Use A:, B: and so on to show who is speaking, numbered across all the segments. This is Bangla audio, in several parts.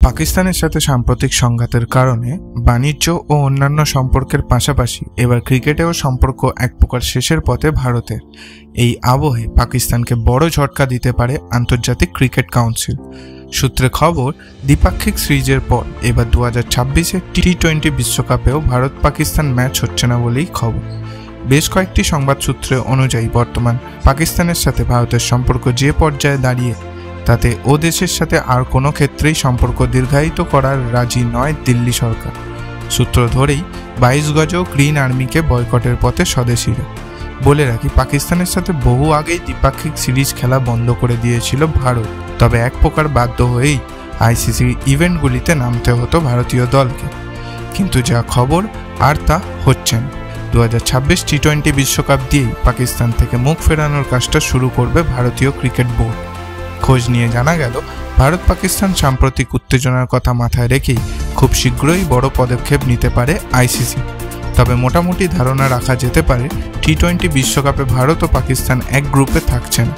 A: পাকিস্তানের সাথে সাম্প্রতিক সংঘাতের কারণে বাণিজ্য ও অন্যান্য সম্পর্কের পাশাপাশি এবার ক্রিকেটেও সম্পর্ক এক প্রকার শেষের পথে ভারতের। এই আবহে পাকিস্তানকে বড় ঝটকা দিতে পারে আন্তর্জাতিক ক্রিকেট কাউন্সিল। সূত্রে খবর, দ্বিপাক্ষিক সিরিজের পর এবার 2026-এ টি-20 বিশ্বকাপেও ভারত পাকিস্তান ম্যাচ হচ্ছে না বলেই খবর। বেশ কয়েকটি সংবাদ সূত্র অনুযায়ী বর্তমান পাকিস্তানের সাথে ভারতের সম্পর্ক যে পর্যায়ে দাঁড়িয়ে তাতে ও দেশের সাথে আর কোনো ক্ষেত্রেই সম্পর্ক দীর্ঘায়িত করার রাজি নয় দিল্লি সরকার। সূত্র ধরেই 22 গজও গ্রিন আর্মিকে বয়কটের পথে স্বদেশিরা। বলে রাখি, পাকিস্তানের সাথে বহু আগেই দ্বিপাক্ষিক সিরিজ খেলা বন্ধ করে দিয়েছিল ভারত, তবে এক প্রকার বাধ্য হয়েই আইসিসি ইভেন্টগুলিতে নামতে হতো ভারতীয় দলকে। কিন্তু যা খবর, আর তা হচ্ছে না। 2026 টি-20 বিশ্বকাপ দিয়েই পাকিস্তান থেকে মুখ ফেরানোর কাজটা শুরু করবে ভারতীয় ক্রিকেট বোর্ড। খোঁজ নিয়ে জানা গেল, ভারত পাকিস্তান সাম্প্রতিক উত্তেজনার কথা মাথায় রেখেই খুব শীঘ্রই বড় পদক্ষেপ নিতে পারে আইসিসি। তবে মোটামুটি ধারণা রাখা যেতে পারে টি-20 বিশ্বকাপে ভারত ও পাকিস্তান এক গ্রুপে থাকছে না।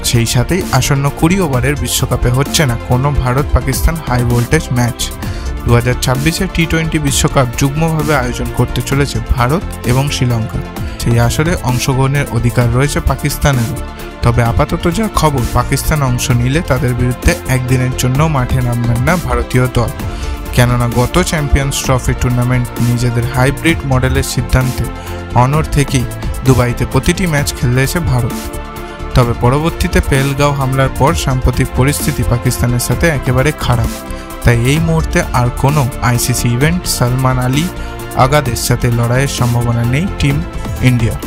A: সেই সাথেই আসন্ন 20 ওভারের বিশ্বকাপে হচ্ছে না কোনো Bharat Pakistan high voltage match. 2026-এ টি-20 বিশ্বকাপ যুগ্মভাবে আয়োজন করতে চলেছে ভারত এবং শ্রীলঙ্কা। সেই আসরে অংশগ্রহণের অধিকার রয়েছে পাকিস্তানেরও। তবে আপাতত যা খবর, পাকিস্তান অংশ নিলে তাদের বিরুদ্ধে একদিনের জন্য মাঠে নামবেন না ভারতীয় দল। কেননা গত চ্যাম্পিয়ন্স ট্রফি টুর্নামেন্ট নিজেদের হাইব্রিড মডেলের সিদ্ধান্তে অনড় থেকেই দুবাইতে প্রতিটি ম্যাচ খেলেছে ভারত। তবে পরবর্তীতে পেহেলগাঁও হামলার পর সাম্প্রতিক পরিস্থিতি পাকিস্তানের সাথে একেবারে খারাপ। তাই এই মুহূর্তে আর কোনো আইসিসি ইভেন্ট সালমান আলী আগাদের সাথে লড়াইয়ের সম্ভাবনা নেই টিম ইন্ডিয়ার।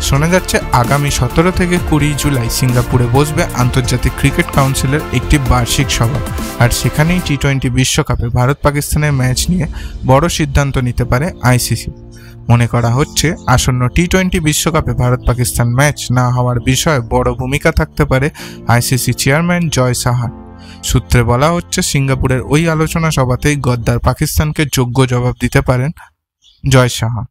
A: শোনা যাচ্ছে আগামী 17 থেকে 20 জুলাই সিঙ্গাপুরে বসবে আন্তর্জাতিক ক্রিকেট কাউন্সিলের একটি বার্ষিক সভা, আর সেখানেই টি-20 বিশ্বকাপে ভারত পাকিস্তানের ম্যাচ নিয়ে বড় সিদ্ধান্ত নিতে পারে আইসিসি। মনে করা হচ্ছে আসন্ন টি-20 বিশ্বকাপে ভারত পাকিস্তান ম্যাচ না হওয়ার বিষয়ে বড় ভূমিকা থাকতে পারে আইসিসি চেয়ারম্যান জয় সাহার। সূত্রে বলা হচ্ছে, সিঙ্গাপুরের ওই আলোচনা সভাতেই গদ্দার পাকিস্তানকে যোগ্য জবাব দিতে পারেন জয় সাহা।